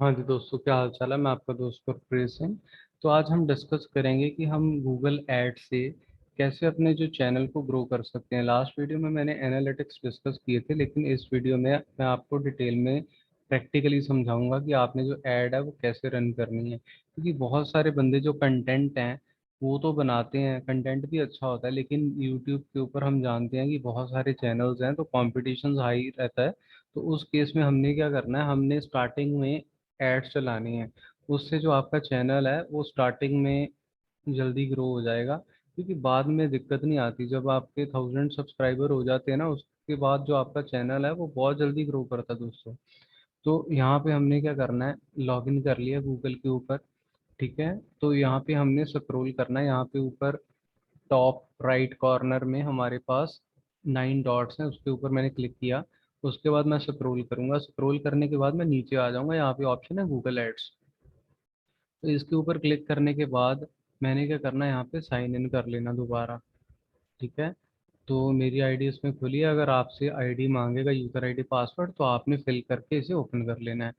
हाँ जी दोस्तों, क्या हाल चाल है। मैं आपका दोस्त गुरप्रीत सिंह। तो आज हम डिस्कस करेंगे कि हम गूगल ऐड से कैसे अपने जो चैनल को ग्रो कर सकते हैं। लास्ट वीडियो में मैंने एनालिटिक्स डिस्कस किए थे, लेकिन इस वीडियो में मैं आपको डिटेल में प्रैक्टिकली समझाऊंगा कि आपने जो ऐड है वो कैसे रन करनी है। क्योंकि बहुत सारे बंदे जो कंटेंट हैं वो तो बनाते हैं, कंटेंट भी अच्छा होता है, लेकिन यूट्यूब के ऊपर हम जानते हैं कि बहुत सारे चैनल्स हैं तो कंपटीशन हाई रहता है। तो उस केस में हमने क्या करना है, हमने स्टार्टिंग में एड्स चलानी है। उससे जो आपका चैनल है वो स्टार्टिंग में जल्दी ग्रो हो जाएगा, क्योंकि बाद में दिक्कत नहीं आती। जब आपके 1000 सब्सक्राइबर हो जाते हैं ना, उसके बाद जो आपका चैनल है वो बहुत जल्दी ग्रो करता है दोस्तों। तो यहाँ पे हमने क्या करना है, लॉगिन कर लिया गूगल के ऊपर। ठीक है, तो यहाँ पे हमने स्क्रॉल करना है। यहाँ पे ऊपर टॉप राइट कॉर्नर में हमारे पास 9 डॉट्स हैं, उसके ऊपर मैंने क्लिक किया। उसके बाद मैं स्क्रॉल करूंगा, स्क्रॉल करने के बाद मैं नीचे आ जाऊंगा। यहाँ पे ऑप्शन है गूगल एड्स। तो इसके ऊपर क्लिक करने के बाद मैंने क्या करना है, यहाँ पे साइन इन कर लेना दोबारा। ठीक है, तो मेरी आईडी इसमें खुली है। अगर आपसे आईडी मांगेगा, यूज़र आईडी पासवर्ड, तो आपने फिल करके इसे ओपन कर लेना है।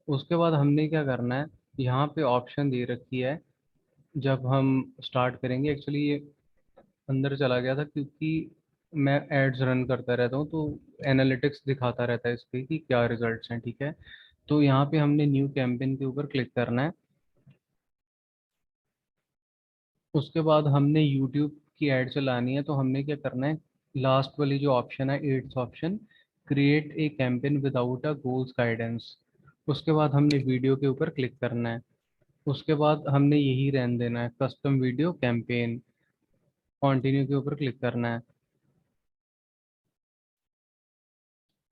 उसके बाद हमने क्या करना है, यहाँ पे ऑप्शन दे रखी है। जब हम स्टार्ट करेंगे, एक्चुअली ये अंदर चला गया था क्योंकि मैं एड्स रन करता रहता हूँ, तो एनालिटिक्स दिखाता रहता है इस पे कि क्या रिजल्ट्स हैं। ठीक है, तो यहाँ पे हमने न्यू कैंपेन के ऊपर क्लिक करना है। उसके बाद हमने यूट्यूब की ऐड चलानी है, तो हमने क्या करना है, लास्ट वाली जो ऑप्शन है, eighth option, create a campaign without a goals guidance. उसके बाद हमने वीडियो के ऊपर क्लिक करना है। उसके बाद हमने यही रहने देना है, कस्टम वीडियो कैंपेन। कंटिन्यू के ऊपर क्लिक करना है।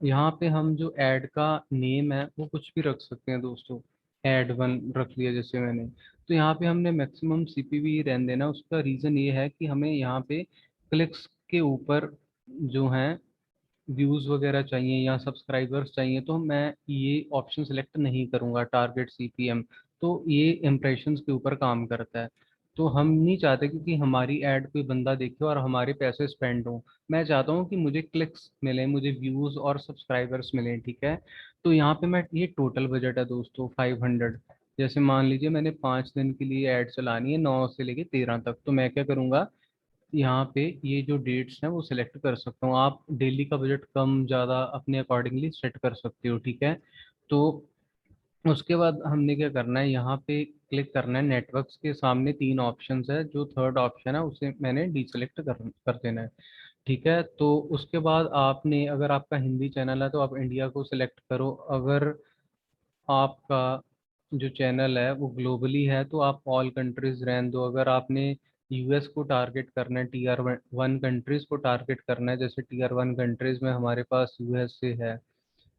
यहाँ पे हम जो ऐड का नेम है वो कुछ भी रख सकते हैं दोस्तों। ऐड वन रख लिया जैसे मैंने। तो यहाँ पे हमने मैक्सिमम सीपीवी रहने देना। उसका रीज़न ये है कि हमें यहाँ पे क्लिक्स के ऊपर जो हैं व्यूज़ वगैरह चाहिए या सब्सक्राइबर्स चाहिए, तो मैं ये ऑप्शन सेलेक्ट नहीं करूँगा, टारगेट सीपीएम। तो ये इम्प्रेशंस के ऊपर काम करता है। तो हम नहीं चाहते क्योंकि हमारी ऐड कोई बंदा देखे और हमारे पैसे स्पेंड हों। मैं चाहता हूँ कि मुझे क्लिक्स मिले, मुझे व्यूज़ और सब्सक्राइबर्स मिलें। ठीक है, तो यहाँ पे मैं, ये टोटल बजट है दोस्तों 500। जैसे मान लीजिए मैंने 5 दिन के लिए ऐड चलानी है, 9 से लेके 13 तक, तो मैं क्या करूँगा, यहाँ पे ये जो डेट्स हैं वो सिलेक्ट कर सकता हूँ। आप डेली का बजट कम ज़्यादा अपने अकॉर्डिंगली सेट कर सकते हो। ठीक है, तो उसके बाद हमने क्या करना है, यहाँ पे क्लिक करना है। नेटवर्क्स के सामने 3 ऑप्शंस है, जो थर्ड ऑप्शन है उसे मैंने डीसेलेक्ट कर देना है। ठीक है, तो उसके बाद आपने, अगर आपका हिंदी चैनल है तो आप इंडिया को सिलेक्ट करो। अगर आपका जो चैनल है वो ग्लोबली है तो आप ऑल कंट्रीज रहने दो। अगर आपने यूएस को टारगेट करना है, टीआर 1 कंट्रीज को टारगेट करना है, जैसे टीआर 1 कंट्रीज में हमारे पास यूएसए है,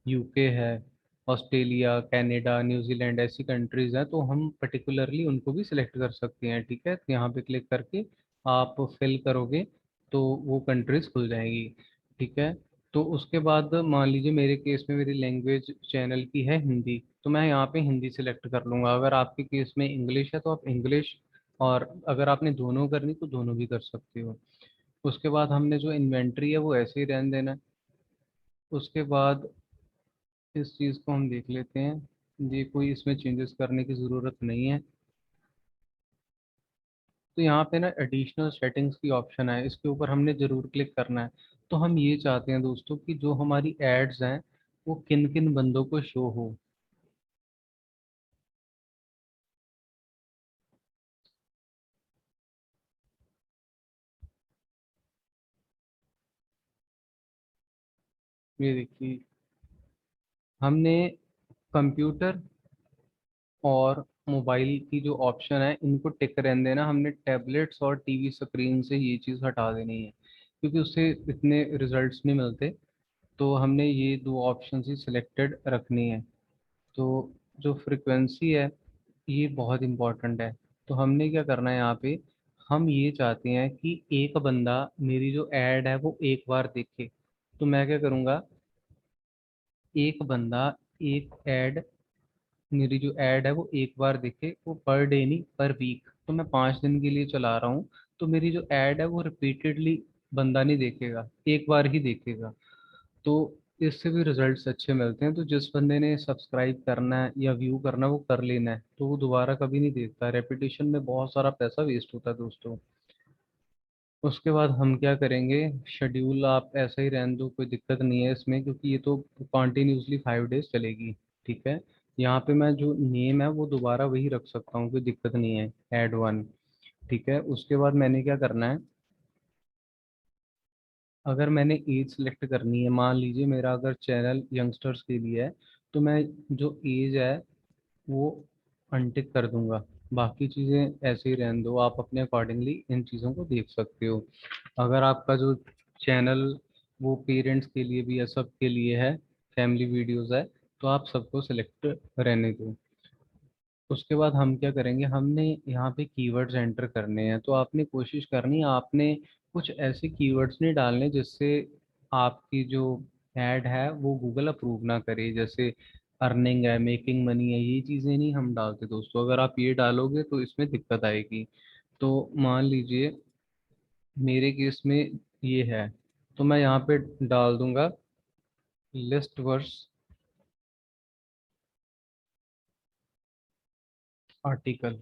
यूके है, ऑस्ट्रेलिया, कनाडा, न्यूजीलैंड, ऐसी कंट्रीज हैं, तो हम पर्टिकुलरली उनको भी सिलेक्ट कर सकते हैं। ठीक है, तो यहाँ पे क्लिक करके आप फिल करोगे तो वो कंट्रीज खुल जाएंगी। ठीक है, तो उसके बाद मान लीजिए मेरे केस में मेरी लैंग्वेज चैनल की है हिंदी, तो मैं यहाँ पे हिंदी सिलेक्ट कर लूँगा। अगर आपके केस में इंग्लिश है तो आप इंग्लिश, और अगर आपने दोनों करनी तो दोनों भी कर सकते हो। उसके बाद हमने जो इन्वेंट्री है वो ऐसे ही रहने देना है। उसके बाद इस चीज़ को हम देख लेते हैं, ये कोई इसमें चेंजेस करने की ज़रूरत नहीं है। तो यहाँ पे ना एडिशनल सेटिंग्स की ऑप्शन है, इसके ऊपर हमने ज़रूर क्लिक करना है। तो हम ये चाहते हैं दोस्तों कि जो हमारी एड्स हैं वो किन किन बंदों को शो हो। ये देखिए, हमने कंप्यूटर और मोबाइल की जो ऑप्शन है इनको टिक रहने देना। हमने टैबलेट्स और टीवी स्क्रीन से ये चीज़ हटा देनी है, क्योंकि उससे इतने रिजल्ट्स नहीं मिलते। तो हमने ये दो ऑप्शन ही सिलेक्टेड रखनी है। तो जो फ्रिक्वेंसी है ये बहुत इम्पोर्टेंट है। तो हमने क्या करना है यहाँ पे, हम ये चाहते हैं कि एक बंदा मेरी जो ऐड है वो एक बार देखे। तो मैं क्या करूँगा, एक बंदा एक ऐड, मेरी जो ऐड है वो एक बार देखे, वो पर डे नहीं पर वीक। तो मैं 5 दिन के लिए चला रहा हूँ, तो मेरी जो ऐड है वो रिपीटेडली बंदा नहीं देखेगा, एक बार ही देखेगा। तो इससे भी रिजल्ट्स अच्छे मिलते हैं। तो जिस बंदे ने सब्सक्राइब करना है या व्यू करना है वो कर लेना है, तो वो दोबारा कभी नहीं देखता। रेपिटेशन में बहुत सारा पैसा वेस्ट होता है दोस्तों। उसके बाद हम क्या करेंगे, शेड्यूल आप ऐसा ही रहने दो, कोई दिक्कत नहीं है इसमें, क्योंकि ये तो कॉन्टिन्यूसली 5 डेज चलेगी। ठीक है। यहाँ पे मैं जो नेम है वो दोबारा वही रख सकता हूँ, कोई दिक्कत नहीं है, ऐड वन। ठीक है। उसके बाद मैंने क्या करना है, अगर मैंने एज सेलेक्ट करनी है, मान लीजिए मेरा अगर चैनल यंगस्टर्स के लिए है, तो मैं जो एज है वो अनटिक कर दूंगा। बाकी चीज़ें ऐसे ही रहने दो, आप अपने अकॉर्डिंगली इन चीज़ों को देख सकते हो। अगर आपका जो चैनल वो पेरेंट्स के लिए भी है, सब के लिए है, फैमिली वीडियोस है, तो आप सबको सिलेक्ट रहने दो। उसके बाद हम क्या करेंगे, हमने यहाँ पे कीवर्ड्स एंटर करने हैं। तो आपने कोशिश करनी है, आपने कुछ ऐसे कीवर्ड्स नहीं डालने जिससे आपकी जो ऐड है वो गूगल अप्रूव ना करे। जैसे अर्निंग है, मेकिंग मनी है, ये चीज़ें नहीं हम डालते दोस्तों। अगर आप ये डालोगे तो इसमें दिक्कत आएगी। तो मान लीजिए मेरे केस में ये है, तो मैं यहाँ पे डाल दूंगा लिस्ट वर्स आर्टिकल,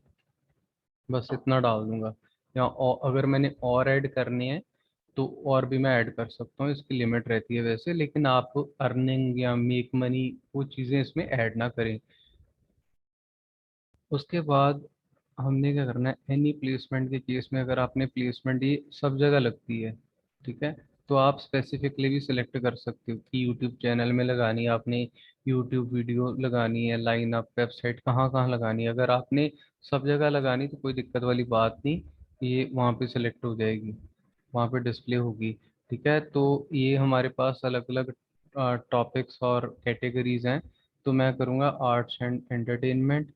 बस इतना डाल दूंगा। या अगर मैंने और ऐड करनी है तो और भी मैं ऐड कर सकता हूँ, इसकी लिमिट रहती है वैसे। लेकिन आप अर्निंग या मेक मनी वो चीज़ें इसमें ऐड ना करें। उसके बाद हमने क्या करना है, एनी प्लेसमेंट के केस में अगर आपने प्लेसमेंट, ये सब जगह लगती है। ठीक है। तो आप स्पेसिफिकली भी सिलेक्ट कर सकते हो कि यूट्यूब चैनल में लगानी है आपने, यूट्यूब वीडियो लगानी है, लाइन अप वेबसाइट कहाँ कहाँ लगानी है। अगर आपने सब जगह लगानी तो कोई दिक्कत वाली बात नहीं, ये वहाँ पे सिलेक्ट हो जाएगी, वहाँ पे डिस्प्ले होगी। ठीक है। तो ये हमारे पास अलग अलग टॉपिक्स और कैटेगरीज हैं। तो मैं करूँगा आर्ट्स एंड एंटरटेनमेंट।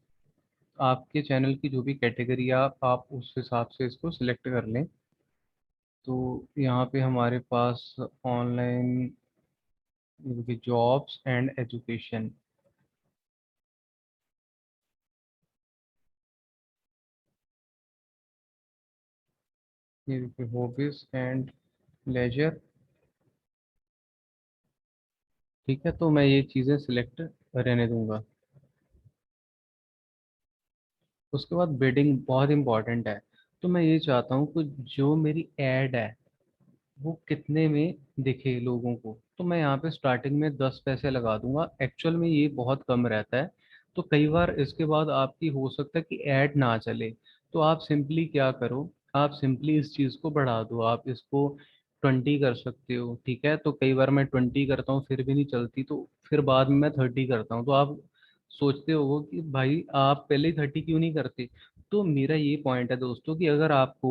आपके चैनल की जो भी कैटेगरी है आप उस हिसाब से इसको सिलेक्ट कर लें। तो यहाँ पे हमारे पास ऑनलाइन जॉब्स एंड एजुकेशन, ये देखिए हॉबीज एंड लेजर। ठीक है। तो मैं ये चीज़ें सिलेक्ट रहने दूंगा। उसके बाद बिडिंग बहुत इंपॉर्टेंट है। तो मैं ये चाहता हूँ कि जो मेरी ऐड है वो कितने में दिखे लोगों को। तो मैं यहाँ पे स्टार्टिंग में 10 पैसे लगा दूंगा। एक्चुअल में ये बहुत कम रहता है। तो कई बार इसके बाद आपकी हो सकता है कि ऐड ना चले। तो आप सिंपली क्या करो, आप सिंपली इस चीज़ को बढ़ा दो, आप इसको 20 कर सकते हो। ठीक है। तो कई बार मैं 20 करता हूँ फिर भी नहीं चलती, तो फिर बाद में मैं 30 करता हूँ। तो आप सोचते हो कि भाई आप पहले ही 30 क्यों नहीं करते। तो मेरा ये पॉइंट है दोस्तों कि अगर आपको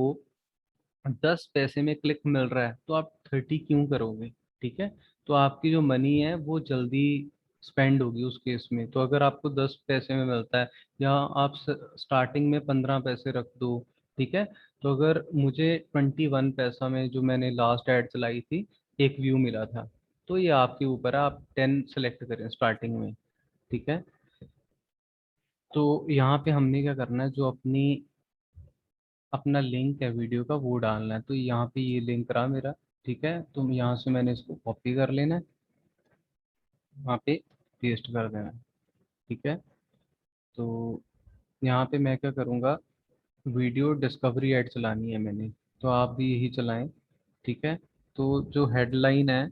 10 पैसे में क्लिक मिल रहा है तो आप 30 क्यों करोगे। ठीक है। तो आपकी जो मनी है वो जल्दी स्पेंड होगी उस केस में। तो अगर आपको 10 पैसे में मिलता है, या आप स्टार्टिंग में 15 पैसे रख दो। ठीक है। तो अगर मुझे 21 पैसा में जो मैंने लास्ट ऐड चलाई थी एक व्यू मिला था, तो ये आपके ऊपर है, आप 10 सेलेक्ट करें स्टार्टिंग में। ठीक है। तो यहाँ पे हमने क्या करना है, जो अपना लिंक है वीडियो का वो डालना है। तो यहाँ पे ये लिंक रहा मेरा। ठीक है। तो यहाँ से मैंने इसको कॉपी कर लेना है, वहाँ पे पेस्ट कर देना है। ठीक है। तो यहाँ पे मैं क्या करूँगा, वीडियो डिस्कवरी ऐड चलानी है मैंने, तो आप भी यही चलाएं। ठीक है। तो जो हेडलाइन है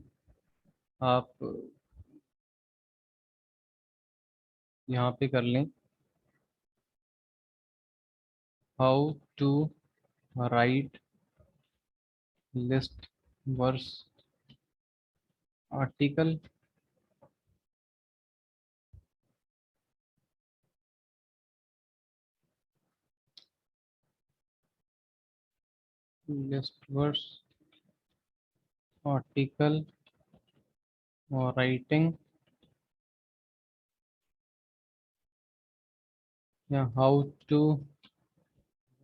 आप यहाँ पे कर लें, how to write list versus article, list versus article और राइटिंग, या how to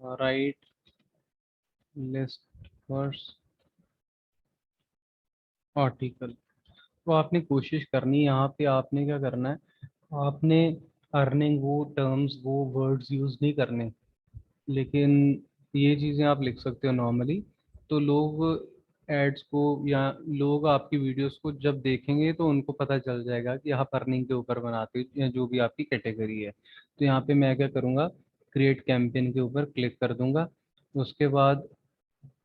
write list versus article. तो आपने कोशिश करनी है, यहाँ पे आपने क्या करना है, आपने अर्निंग वो टर्म्स वो वर्ड्स यूज नहीं करने। लेकिन ये चीज़ें आप लिख सकते हो नॉर्मली। तो लोग एड्स को या लोग आपकी वीडियोस को जब देखेंगे तो उनको पता चल जाएगा कि आप अर्निंग के ऊपर बनाते हो या जो भी आपकी कैटेगरी है। तो यहाँ पे मैं क्या करूँगा, क्रिएट कैंपेन के ऊपर क्लिक कर दूंगा। उसके बाद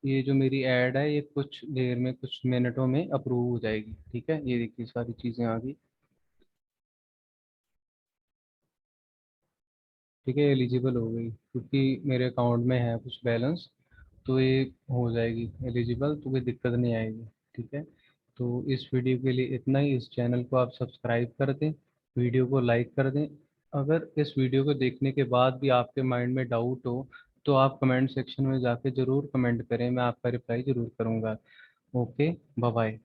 ये जो मेरी ऐड है ये कुछ देर में, कुछ मिनटों में अप्रूव हो जाएगी। ठीक है, ये देखिए सारी चीज़ें आ गई। ठीक है, एलिजिबल हो गई क्योंकि मेरे अकाउंट में है कुछ बैलेंस, तो ये हो जाएगी एलिजिबल, तो कोई दिक्कत नहीं आएगी। ठीक है, तो इस वीडियो के लिए इतना ही। इस चैनल को आप सब्सक्राइब कर दें, वीडियो को लाइक कर दें। अगर इस वीडियो को देखने के बाद भी आपके माइंड में डाउट हो तो आप कमेंट सेक्शन में जाके ज़रूर कमेंट करें, मैं आपका रिप्लाई ज़रूर करूँगा। Okay, bye bye.